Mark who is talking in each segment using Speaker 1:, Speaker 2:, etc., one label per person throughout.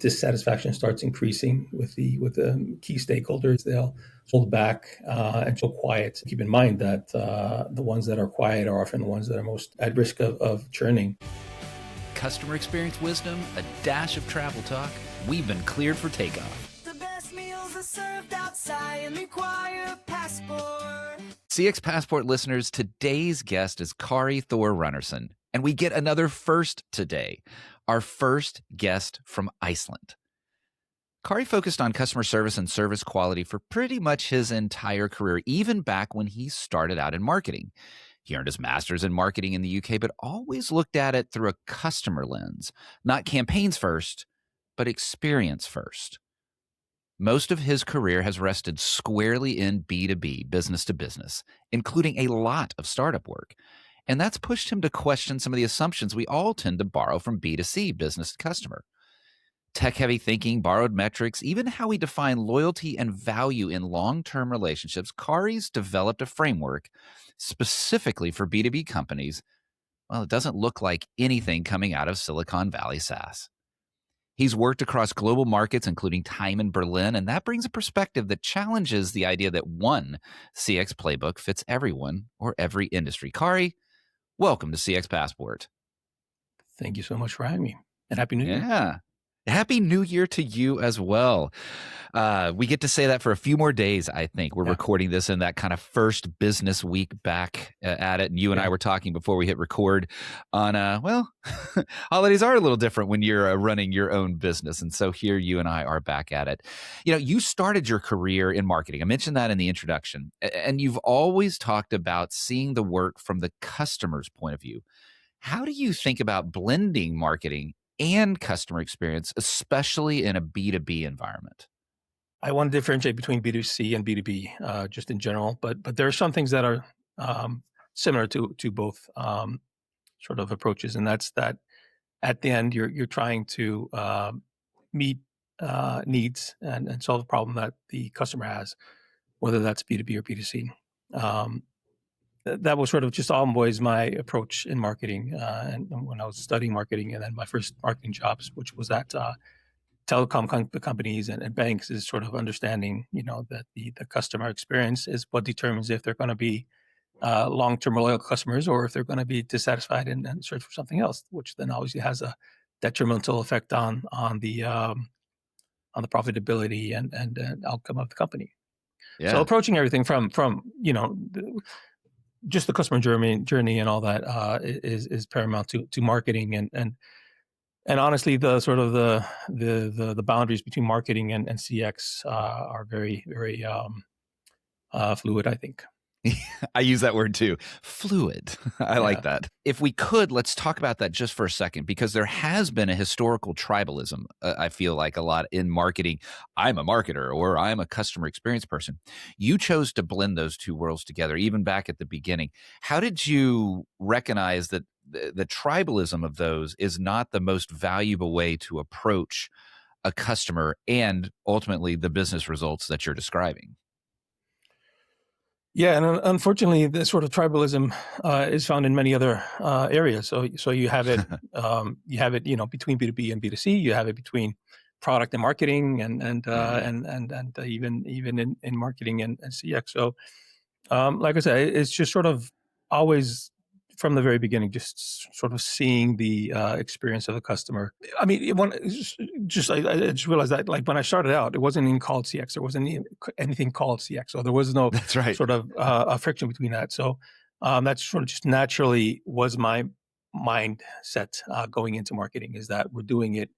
Speaker 1: dissatisfaction starts increasing with the key stakeholders, they'll hold back and go quiet. Keep in mind that the ones that are quiet are often the ones that are most at risk of churning.
Speaker 2: Customer experience wisdom, a dash of travel talk. We've been cleared for takeoff.
Speaker 3: The best meals are served outside and require a passport.
Speaker 2: CX Passport listeners, today's guest is Kári Thor Runarsson, and we get another first today. Our first guest from Iceland. Kári focused on customer service and service quality for pretty much his entire career, even back when he started out in marketing. He earned his master's in marketing in the UK, but always looked at it through a customer lens, not campaigns first, but experience first. Most of his career has rested squarely in B2B, business to business, including a lot of startup work. And that's pushed him to question some of the assumptions we all tend to borrow from B2C, business to customer. Tech-heavy thinking, borrowed metrics, even how we define loyalty and value in long-term relationships, Kári's developed a framework specifically for B2B companies. Well, it doesn't look like anything coming out of Silicon Valley SaaS. He's worked across global markets, including time in Berlin, and that brings a perspective that challenges the idea that one CX playbook fits everyone or every industry. Kári, welcome to CX Passport.
Speaker 1: Thank you so much for having me, and Happy New Year.
Speaker 2: Yeah. Happy New Year to you as well. We get to say that for a few more days, I think. We're recording this in that kind of first business week back at it. And you and I were talking before we hit record on, holidays are a little different when you're running your own business. And so here you and I are back at it. You know, you started your career in marketing. I mentioned that in the introduction. And you've always talked about seeing the work from the customer's point of view. How do you think about blending marketing and customer experience, especially in a B2B environment?
Speaker 1: I want to differentiate between B2C and B2B, just in general, but there are some things that are similar to both sort of approaches, and that's that at the end you're trying to meet needs and solve a problem that the customer has, whether that's B2B or B2C. That was sort of just always my approach in marketing, and when I was studying marketing, and then my first marketing jobs, which was at telecom companies and banks, is sort of understanding, that the customer experience is what determines if they're going to be long-term loyal customers or if they're going to be dissatisfied and search for something else, which then obviously has a detrimental effect on the profitability and outcome of the company. Yeah. So approaching everything from just the customer journey and all that is paramount to marketing, and honestly, the sort of the boundaries between marketing and CX are very, very fluid, I think.
Speaker 2: I use that word too, fluid. I like that. If we could, let's talk about that just for a second, because there has been a historical tribalism, I feel like, a lot in marketing. I'm a marketer or I'm a customer experience person. You chose to blend those two worlds together, even back at the beginning. How did you recognize that the tribalism of those is not the most valuable way to approach a customer and ultimately the business results that you're describing?
Speaker 1: Yeah, and unfortunately, this sort of tribalism is found in many other areas. So you have it, between B2B and B2C. You have it between product and marketing, and even in marketing and CX. So, like I said, it's just sort of always from the very beginning, just sort of seeing the experience of the customer. I mean, I just realized that, like, when I started out, it wasn't even called CX. There wasn't anything called CX, so there was no sort of a friction between that. So that sort of just naturally was my mindset going into marketing, is that we're doing it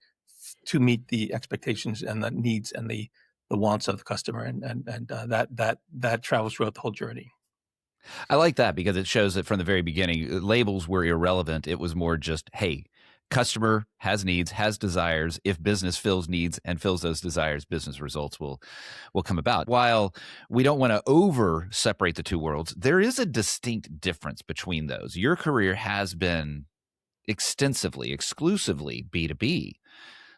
Speaker 1: to meet the expectations and the needs and the wants of the customer, and that travels throughout the whole journey.
Speaker 2: I like that because it shows that from the very beginning, labels were irrelevant. It was more just, hey, customer has needs, has desires. If business fills needs and fills those desires, business results will come about. While we don't want to over separate the two worlds, there is a distinct difference between those. Your career has been extensively, exclusively B2B.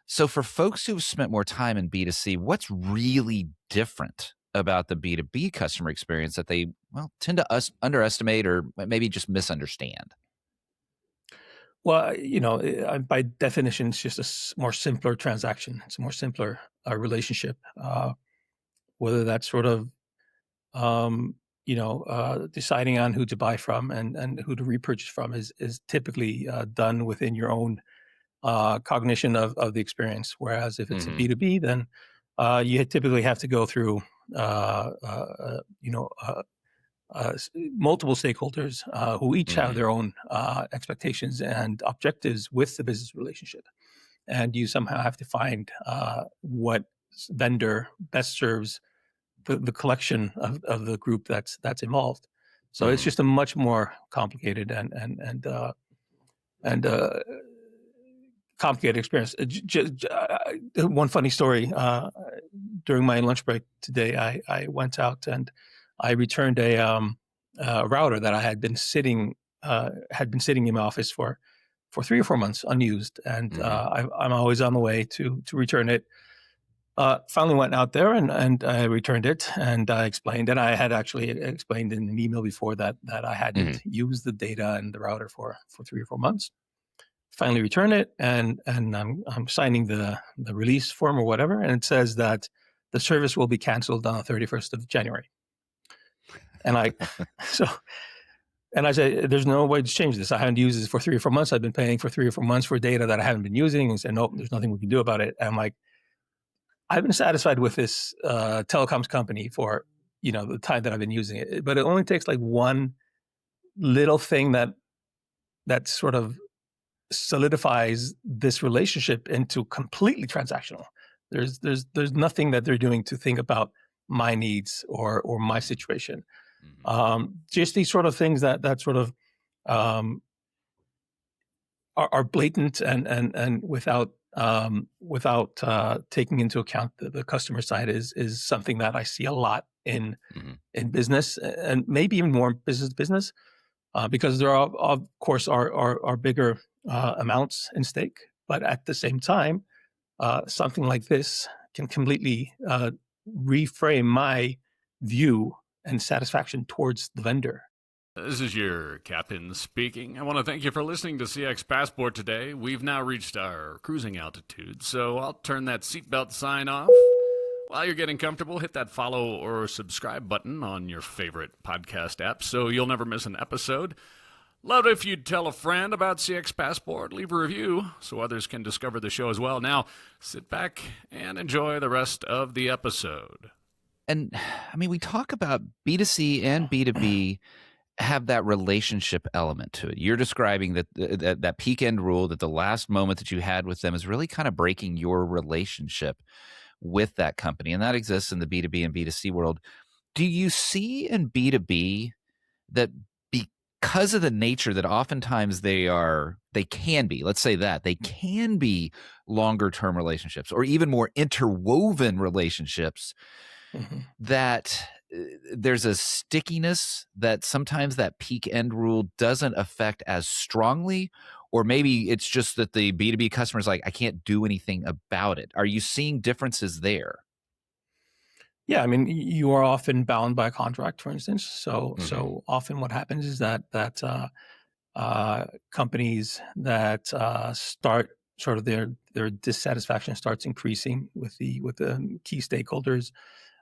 Speaker 2: So for folks who've spent more time in B2C, what's really different about the B2B customer experience that they tend to underestimate or maybe just misunderstand?
Speaker 1: Well, by definition, it's just a more simpler transaction. It's a more simpler relationship. Whether that's sort of, deciding on who to buy from and who to repurchase from is typically done within your own cognition of the experience. Whereas if it's a B2B, then you typically have to go through, multiple stakeholders who each have their own expectations and objectives with the business relationship. And you somehow have to find what vendor best serves the collection of the group that's involved. So it's just a much more complicated and complicated experience. One funny story: during my lunch break today, I went out and I returned a router that I had been sitting in my office for 3 or 4 months unused, and I'm always on the way to return it. Finally went out there and I returned it, and I explained, and I had actually explained in an email before that I hadn't used the data and the router for 3 or 4 months. Finally returned it, and I'm signing the release form or whatever, and it says that the service will be canceled on the 31st of January. And I said, there's no way to change this. I haven't used this for 3 or 4 months. I've been paying for 3 or 4 months for data that I haven't been using. And said, nope, there's nothing we can do about it. And I'm like, I've been satisfied with this telecoms company for, the time that I've been using it. But it only takes like one little thing that sort of solidifies this relationship into completely transactional. There's nothing that they're doing to think about my needs or my situation. Just these sort of things that sort of are blatant and without taking into account the customer side is something that I see a lot in business, and maybe even more business, because there are, of course, are bigger amounts in stake. But at the same time, something like this can completely reframe my view and satisfaction towards the vendor.
Speaker 4: This is your captain speaking. I want to thank you for listening to CX Passport today. We've now reached our cruising altitude, so I'll turn that seatbelt sign off. While you're getting comfortable, hit that follow or subscribe button on your favorite podcast app so you'll never miss an episode. Love it if you'd tell a friend about CX Passport. Leave a review so others can discover the show as well. Now, sit back and enjoy the rest of the episode.
Speaker 2: And I mean, we talk about B2C and B2B have that relationship element to it. You're describing that peak end rule, that the last moment that you had with them is really kind of breaking your relationship with that company. And that exists in the B2B and B2C world. Do you see in B2B that because of the nature that oftentimes they can be, let's say that, they can be longer term relationships or even more interwoven relationships, that there's a stickiness that sometimes that peak end rule doesn't affect as strongly, or maybe it's just that the B2B customer is like, I can't do anything about it. Are you seeing differences there?
Speaker 1: Yeah, I mean, you are often bound by a contract, for instance. So often what happens is that companies that start sort of their dissatisfaction starts increasing with the key stakeholders.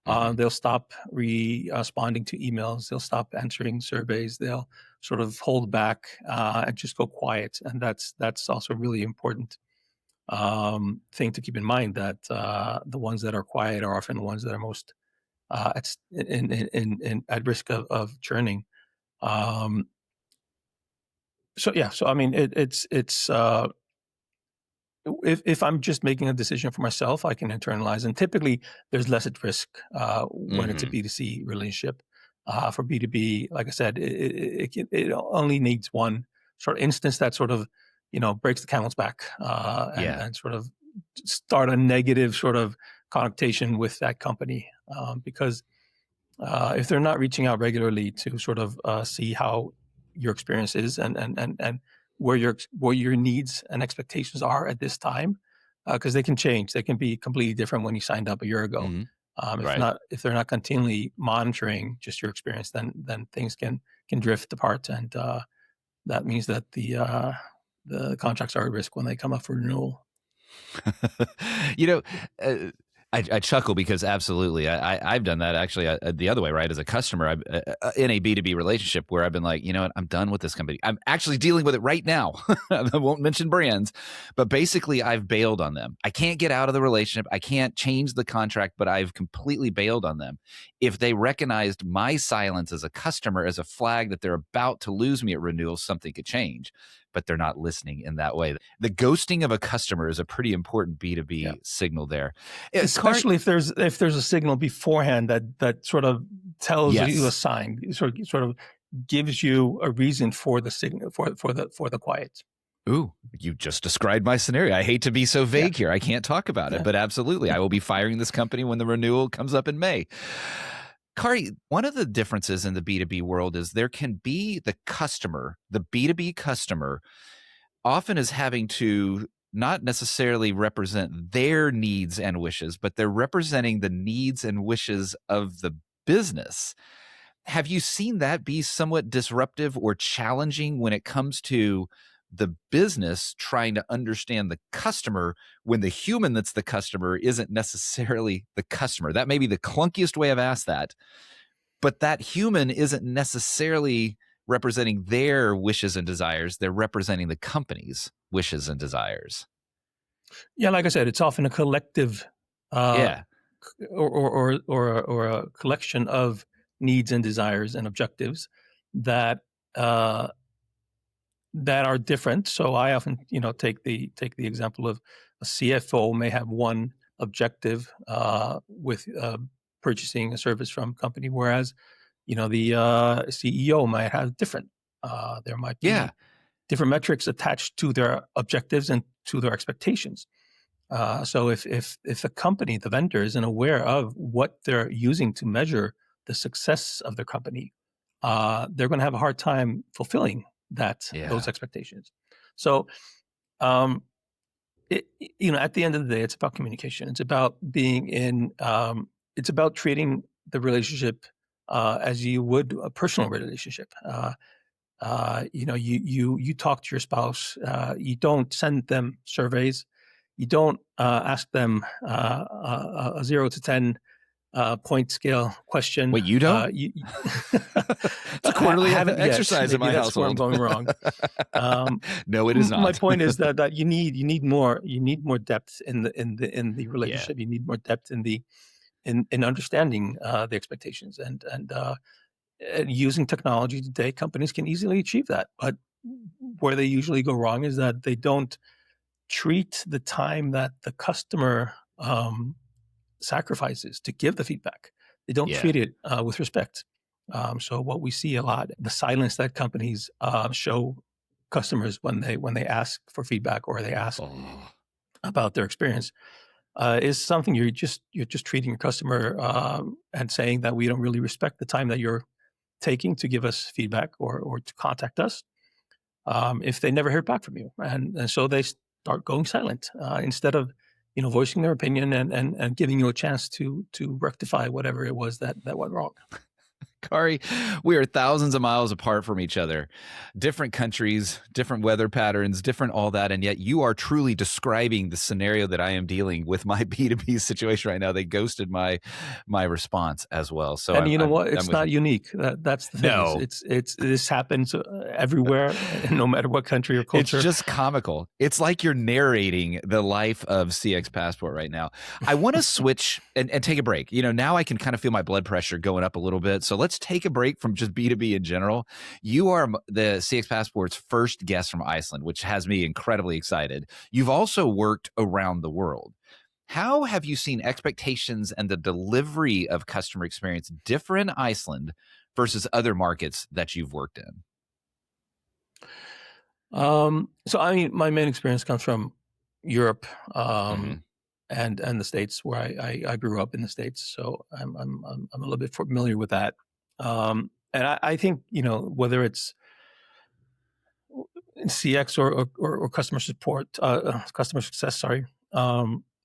Speaker 1: They'll stop responding to emails. They'll stop answering surveys. They'll sort of hold back and just go quiet. And that's also a really important thing to keep in mind, that the ones that are quiet are often the ones that are most at risk of churning. So I mean, it's if I'm just making a decision for myself, I can internalize, and typically there's less at risk when it's a B2C relationship. For B2B, like I said, it only needs one sort of instance that sort of breaks the camel's back and sort of start a negative sort of connotation with that company, because if they're not reaching out regularly to sort of see how your experience is and where your needs and expectations are at this time, because they can change. They can be completely different when you signed up a year ago. If they're not continually monitoring just your experience, then things can drift apart, and that means that the the contracts are at risk when they come up for renewal.
Speaker 2: you know, uh, I chuckle because absolutely, I've done that actually the other way, right? As a customer, I'm in a B2B relationship where I've been like, you know what, I'm done with this company. I'm actually dealing with it right now. I won't mention brands, but basically I've bailed on them. I can't get out of the relationship. I can't change the contract, but I've completely bailed on them. If they recognized my silence as a customer as a flag that they're about to lose me at renewal, something could change. But they're not listening in that way. The ghosting of a customer is a pretty important B2B signal there.
Speaker 1: Especially if there's a signal beforehand that sort of tells you a sign, sort of gives you a reason for the signal for the quiet.
Speaker 2: Ooh, you just described my scenario. I hate to be so vague here. I can't talk about it, but absolutely, I will be firing this company when the renewal comes up in May. Kári, one of the differences in the B2B world is there can be the customer, the B2B customer, often is having to not necessarily represent their needs and wishes, but they're representing the needs and wishes of the business. Have you seen that be somewhat disruptive or challenging when it comes to the business trying to understand the customer when the human that's the customer isn't necessarily the customer? That may be the clunkiest way I've asked that, but that human isn't necessarily representing their wishes and desires. They're representing the company's wishes and desires.
Speaker 1: Yeah, like I said, it's often a collective, or a collection of needs and desires and objectives that are different. So I often, take the example of a CFO may have one objective with purchasing a service from a company, whereas the CEO might have different. There might be different metrics attached to their objectives and to their expectations. So if the company, the vendor, isn't aware of what they're using to measure the success of their company, they're going to have a hard time fulfilling those expectations. So, at the end of the day, it's about communication. It's about being in. It's about treating the relationship as you would a personal relationship. You talk to your spouse. You don't send them surveys. You don't ask them a 0 to 10 point scale question.
Speaker 2: Wait, you don't? It's a quarterly exercise in my household.
Speaker 1: That's where I'm going wrong.
Speaker 2: No, it is not.
Speaker 1: My point is that you need more depth in the relationship. You need more depth in understanding the expectations and using technology today. Companies can easily achieve that, but where they usually go wrong is that they don't treat the time that the customer sacrifices to give the feedback. They don't treat it with respect. So what we see a lot, the silence that companies show customers when they ask for feedback or they ask about their experience, is something you're just treating your customer and saying that we don't really respect the time that you're taking to give us feedback or to contact us. If they never hear back from you, and so they start going silent instead of voicing their opinion and giving you a chance to rectify whatever it was that went wrong.
Speaker 2: Kári, we are thousands of miles apart from each other, different countries, different weather patterns, different all that, and yet you are truly describing the scenario that I am dealing with my B2B situation right now. They ghosted my response as well. So,
Speaker 1: and it's not unique. That's the thing.
Speaker 2: No.
Speaker 1: It's this happens everywhere, no matter what country or culture.
Speaker 2: It's just comical. It's like you're narrating the life of CX Passport right now. I want to switch and take a break. Now I can kind of feel my blood pressure going up a little bit. So let's take a break from just B2B in general. You are the CX Passport's first guest from Iceland, which has me incredibly excited. You've also worked around the world. How have you seen expectations and the delivery of customer experience differ in Iceland versus other markets that you've worked in?
Speaker 1: So my main experience comes from Europe and the States, where I grew up in the States. So I'm a little bit familiar with that. And I think, whether it's CX or customer support, customer success,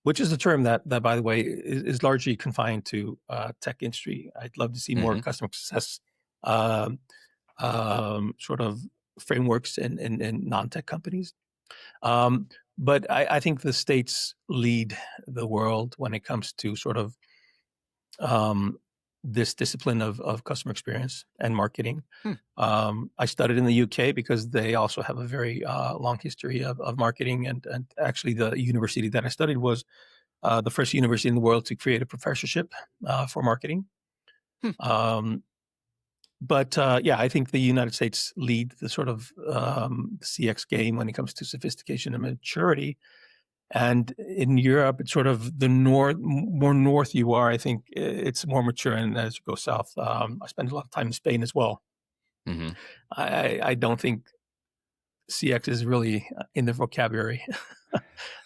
Speaker 1: which is a term that by the way is largely confined to tech industry. I'd love to see more customer success sort of frameworks in non-tech companies. But I think the States lead the world when it comes to sort of this discipline of customer experience and marketing. I studied in the UK because they also have a very long history of marketing. And actually, the university that I studied was the first university in the world to create a professorship for marketing. But I think the United States lead the sort of CX game when it comes to sophistication and maturity. And in Europe, it's sort of the more north you are, I think it's more mature. And as you go south, I spent a lot of time in Spain as well.
Speaker 2: Mm-hmm.
Speaker 1: I don't think CX is really in the vocabulary.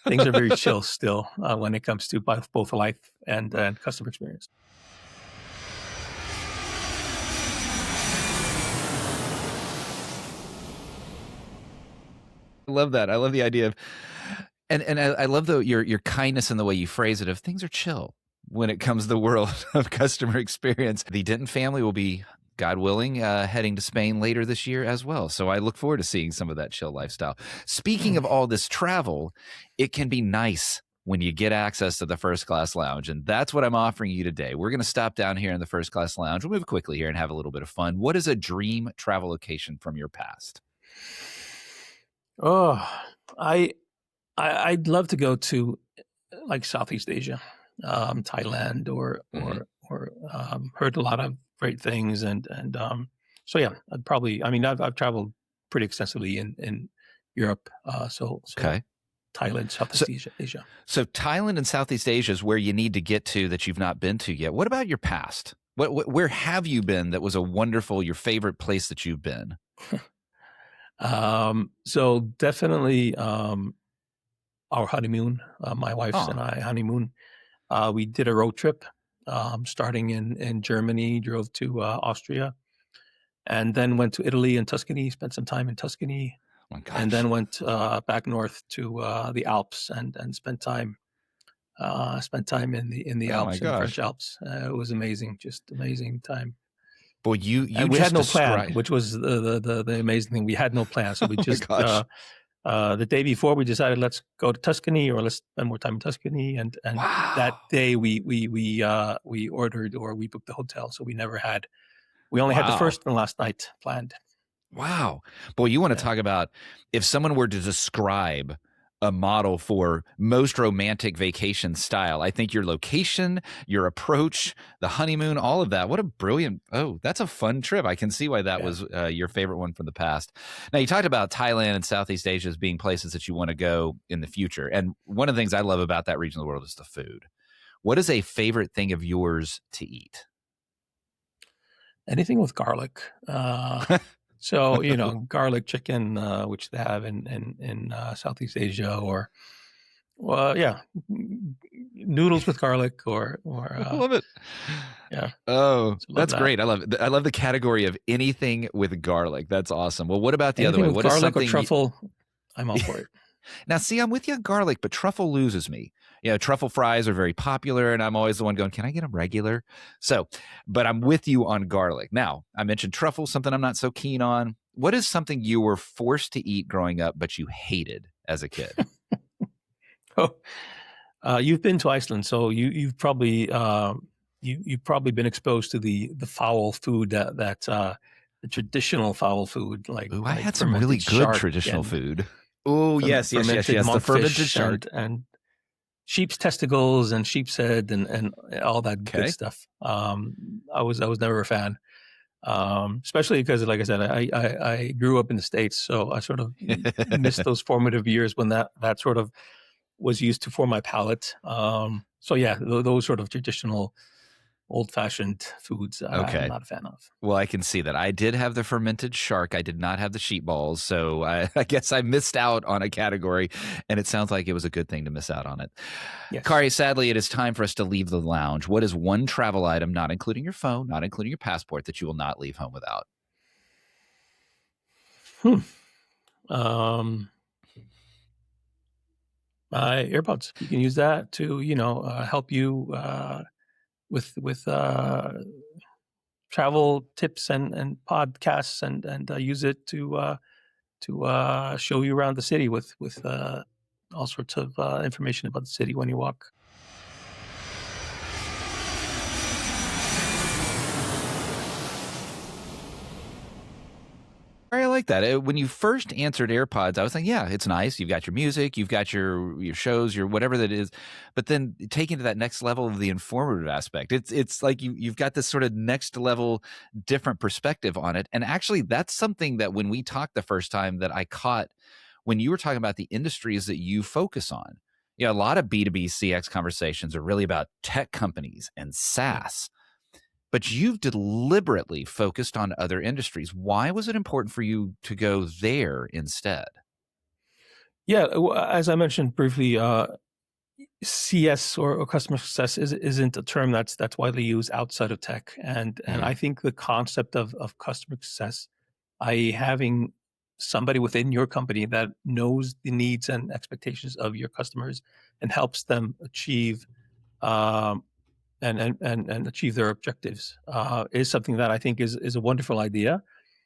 Speaker 1: Things are very chill still when it comes to both life and customer experience.
Speaker 2: I love that. I love the idea of, and I love your kindness in the way you phrase it. Of things are chill when it comes to the world of customer experience. The Denton family will be, God willing, heading to Spain later this year as well. So I look forward to seeing some of that chill lifestyle. Speaking of all this travel, it can be nice when you get access to the first class lounge. And that's what I'm offering you today. We're going to stop down here in the first class lounge. We'll move quickly here and have a little bit of fun. What is a dream travel location from your past?
Speaker 1: Oh, I'd love to go to like Southeast Asia, Thailand, or heard a lot of great things, and so yeah, I'd probably. I mean, I've traveled pretty extensively in Europe, so
Speaker 2: Okay.
Speaker 1: Thailand, Southeast Asia.
Speaker 2: So Thailand and Southeast Asia is where you need to get to that you've not been to yet. What about your past? Where have you been that was your favorite place that you've been?
Speaker 1: So definitely our honeymoon, my wife's and I honeymoon. We did a road trip, starting in Germany, drove to Austria, and then went to Italy and Tuscany, spent some time in Tuscany, and then went back north to the Alps and spent time in the Alps, in the French Alps. It was amazing, just amazing time.
Speaker 2: Boy,
Speaker 1: we had no plan, which was the amazing thing. We had no plan, so we just the day before we decided let's go to Tuscany or let's spend more time in Tuscany, and that day we ordered or we booked the hotel, so we only had the first and last night planned.
Speaker 2: Wow, boy, you want to talk about if someone were to describe a model for most romantic vacation style. I think your location, your approach, the honeymoon, all of that. What a brilliant, that's a fun trip. I can see why that was your favorite one from the past. Now, you talked about Thailand and Southeast Asia as being places that you want to go in the future. And one of the things I love about that region of the world is the food. What is a favorite thing of yours to eat?
Speaker 1: Anything with garlic. So, garlic chicken, which they have in Southeast Asia, or, noodles with garlic, or
Speaker 2: I love it.
Speaker 1: Yeah.
Speaker 2: Oh, that's great. I love it. I love the category of anything with garlic. That's awesome. Well, what about the other way?
Speaker 1: What is something? Or truffle? I'm all for it.
Speaker 2: Now, see, I'm with you on garlic, but truffle loses me. Truffle fries are very popular, and I'm always the one going, can I get them regular? So, but I'm with you on garlic. Now, I mentioned truffle, something I'm not so keen on. What is something you were forced to eat growing up, but you hated as a kid?
Speaker 1: You've been to Iceland, so you've probably you've probably been exposed to the foul food that the traditional foul food. I
Speaker 2: had some really good traditional food. Oh, yes. The fermented shark
Speaker 1: and sheep's testicles and sheep's head and all that good stuff. I was never a fan, especially because, like I said, I grew up in the States, so I sort of missed those formative years when that sort of was used to form my palate. So yeah, those sort of traditional old-fashioned foods I'm not a fan of.
Speaker 2: Well, I can see that. I did have the fermented shark. I did not have the sheep balls. So I guess I missed out on a category, and it sounds like it was a good thing to miss out on it. Yes. Kári, sadly, it is time for us to leave the lounge. What is one travel item, not including your phone, not including your passport, that you will not leave home without?
Speaker 1: My AirPods. You can use that to, help you with travel tips and podcasts, and use it to show you around the city with all sorts of information about the city when you walk.
Speaker 2: I like that. When you first answered AirPods, I was like, yeah, it's nice. You've got your music, you've got your shows, your whatever that is. But then taking to that next level of the informative aspect, it's like you've got this sort of next level different perspective on it. And actually, that's something that when we talked the first time that I caught when you were talking about the industries that you focus on. You know, a lot of B2B CX conversations are really about tech companies and SaaS. But you've deliberately focused on other industries. Why was it important for you to go there instead?
Speaker 1: Yeah, as I mentioned briefly, CS or customer success isn't a term that's widely used outside of tech, and I think the concept of customer success, i.e., having somebody within your company that knows the needs and expectations of your customers and helps them achieve and achieve their objectives, is something that I think is a wonderful idea.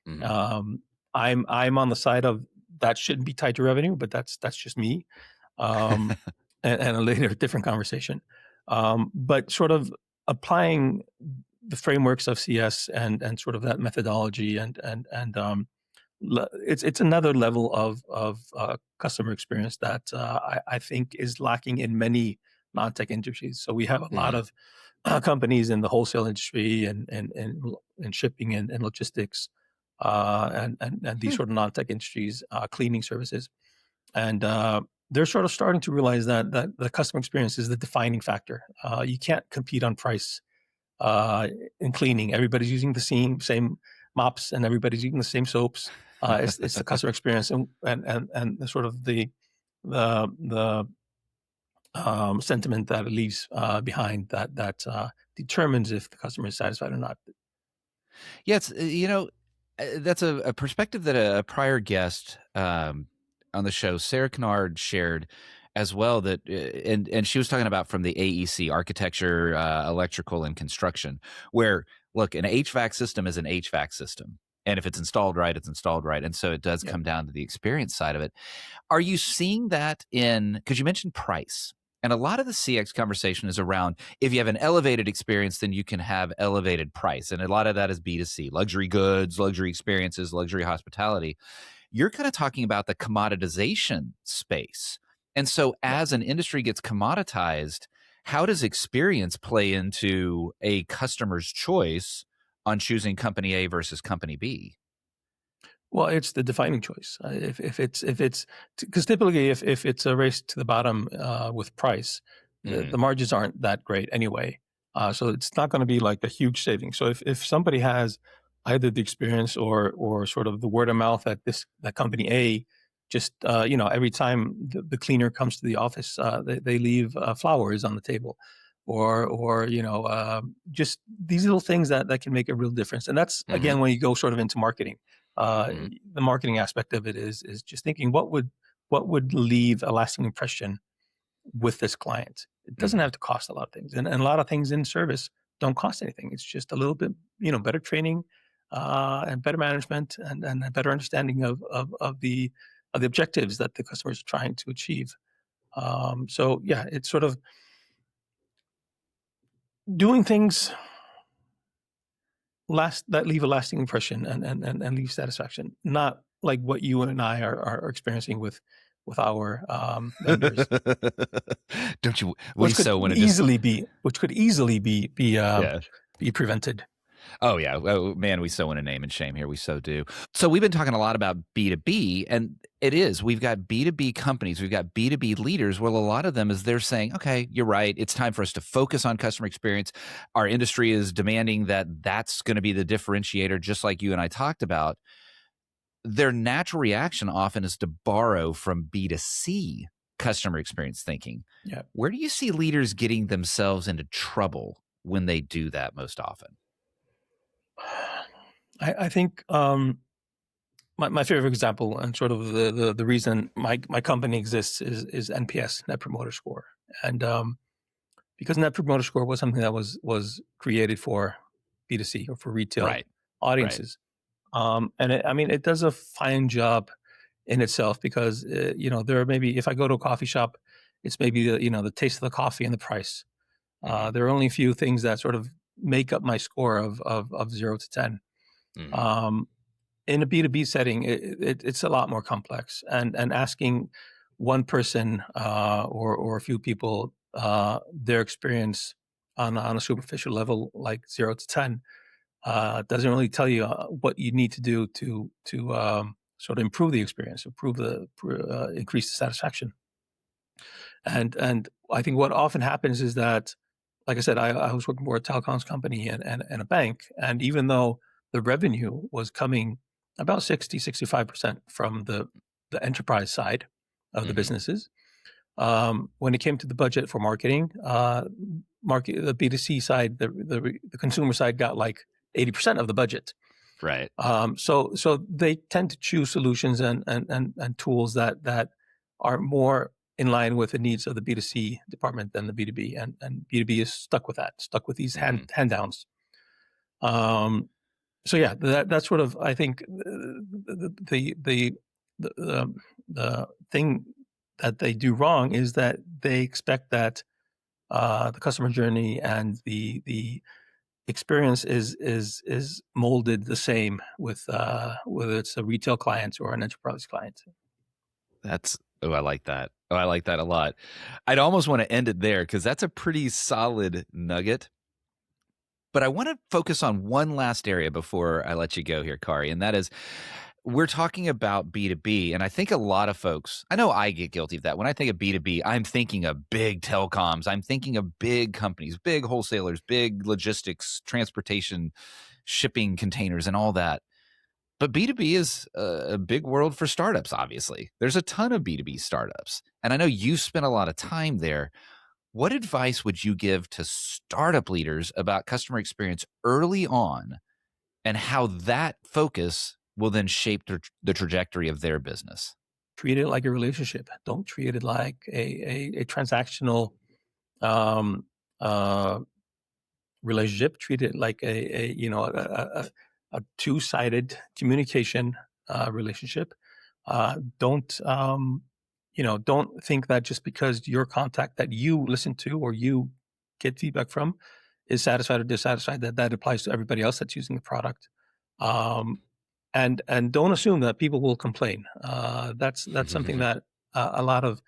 Speaker 1: I'm on the side of that shouldn't be tied to revenue, but that's just me, and a later different conversation. But sort of applying the frameworks of CS and sort of that methodology and it's another level of customer experience that I think is lacking in many non-tech industries. So we have a lot of companies in the wholesale industry and shipping and logistics, and these sort of non-tech industries, cleaning services, and they're sort of starting to realize that the customer experience is the defining factor. You can't compete on price in cleaning. Everybody's using the same mops and everybody's using the same soaps. It's the customer experience and the sort of the sentiment that it leaves behind that determines if the customer is satisfied or not.
Speaker 2: Yeah, it's that's a perspective that a prior guest on the show, Sarah Kennard, shared as well. That and she was talking about from the AEC, architecture, electrical, and construction, where look, an HVAC system is an HVAC system. And if it's installed right, it's installed right. And so it does come down to the experience side of it. Are you seeing that because you mentioned price? And a lot of the CX conversation is around if you have an elevated experience, then you can have elevated price. And a lot of that is B2C, luxury goods, luxury experiences, luxury hospitality. You're kind of talking about the commoditization space. And so as an industry gets commoditized, how does experience play into a customer's choice on choosing company A versus company B?
Speaker 1: Well, it's the defining choice. If it's because typically if it's a race to the bottom with price, the margins aren't that great anyway. So it's not going to be like a huge saving. So if somebody has either the experience or sort of the word of mouth that company A just every time the cleaner comes to the office, they leave flowers on the table, or just these little things that can make a real difference. And that's again when you go sort of into marketing. The marketing aspect of it is just thinking what would leave a lasting impression with this client. It doesn't have to cost a lot of things, and a lot of things in service don't cost anything. It's just a little bit better training and better management and a better understanding of the objectives that the customer is trying to achieve. So yeah, it's sort of doing things that leave a lasting impression and leave satisfaction, not like what you and I are experiencing with our vendors.
Speaker 2: Don't you?
Speaker 1: Which could easily be prevented.
Speaker 2: Oh yeah. Oh man, we so want to name and shame here. We so do. So we've been talking a lot about B2B, and it is. We've got B2B companies, we've got B2B leaders. Well, a lot of them is they're saying, okay, you're right. It's time for us to focus on customer experience. Our industry is demanding that's going to be the differentiator, just like you and I talked about. Their natural reaction often is to borrow from B2C customer experience thinking.
Speaker 1: Yeah.
Speaker 2: Where do you see leaders getting themselves into trouble when they do that most often?
Speaker 1: I think my favorite example and sort of the reason my company exists is NPS, Net Promoter Score, and because Net Promoter Score was something that was created for B2C or for retail audiences, and it does a fine job in itself, because there are maybe, if I go to a coffee shop, it's maybe the taste of the coffee and the price. There are only a few things that sort of make up my score of 0 to 10. In a B2B setting, it's a lot more complex, and asking one person or a few people their experience on a superficial level, like 0 to 10, doesn't really tell you what you need to do to sort of improve the experience, increase the satisfaction. And I think what often happens is that, like I said, I was working for a telecoms company and a bank, and even though the revenue was coming about 65% from the enterprise side of the businesses, when it came to the budget for marketing, the B2C side, the consumer side got like 80% of the budget.
Speaker 2: Right.
Speaker 1: So they tend to choose solutions and tools that are more in line with the needs of the B2C department than the B2B, and B2B is stuck with these hand downs. So yeah, that's sort of, I think, the thing that they do wrong is that they expect that the customer journey and the experience is molded the same with whether it's a retail client or an enterprise client.
Speaker 2: I like that. Oh, I like that a lot. I'd almost want to end it there because that's a pretty solid nugget. But I want to focus on one last area before I let you go here, Kári, and that is, we're talking about B2B, and I think a lot of folks, I know I get guilty of that. When I think of B2B, I'm thinking of big telecoms. I'm thinking of big companies, big wholesalers, big logistics, transportation, shipping containers, and all that. But B2B is a big world for startups, obviously. There's a ton of B2B startups, and I know you spent a lot of time there. What advice would you give to startup leaders about customer experience early on, and how that focus will then shape the trajectory of their business?
Speaker 1: Treat it like a relationship. Don't treat it like a transactional relationship. Treat it like a two-sided communication relationship. Don't think that just because your contact that you listen to or you get feedback from is satisfied or dissatisfied, that applies to everybody else that's using the product. And don't assume that people will complain. That's something that a lot of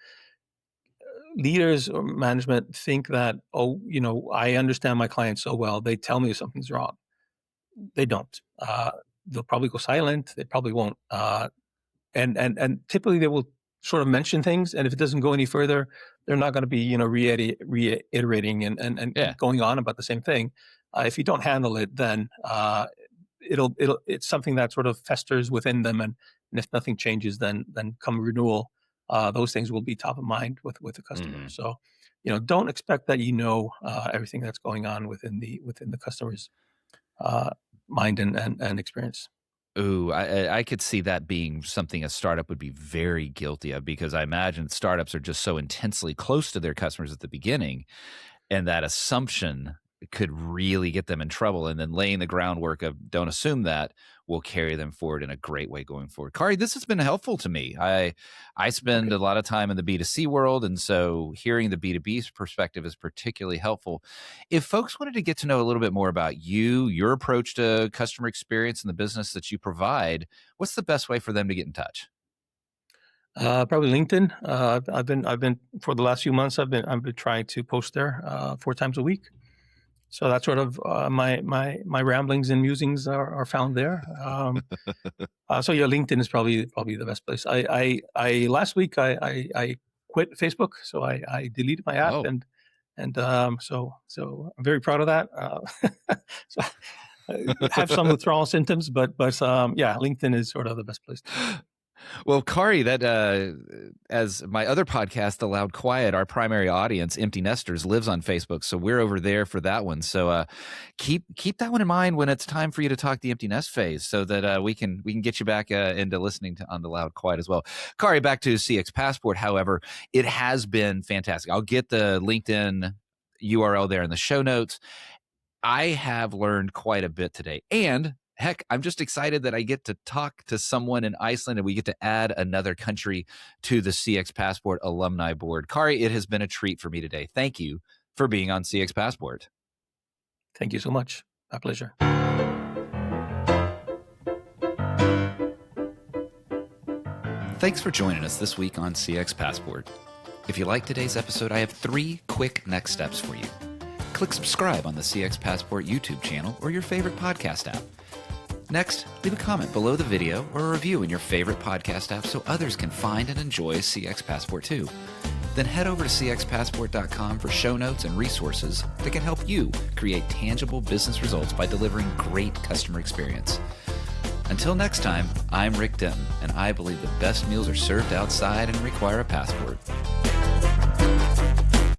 Speaker 1: leaders or management think that, I understand my clients so well, they tell me something's wrong. They don't. They'll probably go silent. They probably won't. And typically they will sort of mention things, and if it doesn't go any further, they're not going to be reiterating and going on about the same thing. If you don't handle it, then it's something that sort of festers within them, and if nothing changes, then come renewal, those things will be top of mind with the customer. So, don't expect that everything that's going on within the customer's mind and experience.
Speaker 2: Ooh, I could see that being something a startup would be very guilty of, because I imagine startups are just so intensely close to their customers at the beginning, and that assumption could really get them in trouble. And then laying the groundwork of don't assume that will carry them forward in a great way going forward. Kári, this has been helpful to me. I spend a lot of time in the B2C world, and so hearing the B2B perspective is particularly helpful. If folks wanted to get to know a little bit more about you, your approach to customer experience and the business that you provide, what's the best way for them to get in touch?
Speaker 1: Probably LinkedIn. I've been for the last few months. I've been trying to post there 4 times a week. So that's sort of my ramblings and musings are found there. So yeah, LinkedIn is probably the best place. I last week I quit Facebook, so I deleted my app, and so I'm very proud of that. So I have some withdrawal symptoms, but yeah, LinkedIn is sort of the best place.
Speaker 2: Well, Kári, that as my other podcast, The Loud Quiet, our primary audience, Empty Nesters, lives on Facebook, so we're over there for that one. So keep that one in mind when it's time for you to talk the empty nest phase, so that we can get you back into listening on The Loud Quiet as well. Kári, back to CX Passport. However, it has been fantastic. I'll get the LinkedIn URL there in the show notes. I have learned quite a bit today, and heck, I'm just excited that I get to talk to someone in Iceland and we get to add another country to the CX Passport alumni board. Kári, it has been a treat for me today. Thank you for being on CX Passport.
Speaker 1: Thank you so much. My pleasure.
Speaker 2: Thanks for joining us this week on CX Passport. If you like today's episode, I have 3 quick next steps for you. Click subscribe on the CX Passport YouTube channel or your favorite podcast app. Next, leave a comment below the video or a review in your favorite podcast app so others can find and enjoy CX Passport too. Then head over to cxpassport.com for show notes and resources that can help you create tangible business results by delivering great customer experience. Until next time, I'm Rick Denton, and I believe the best meals are served outside and require a passport.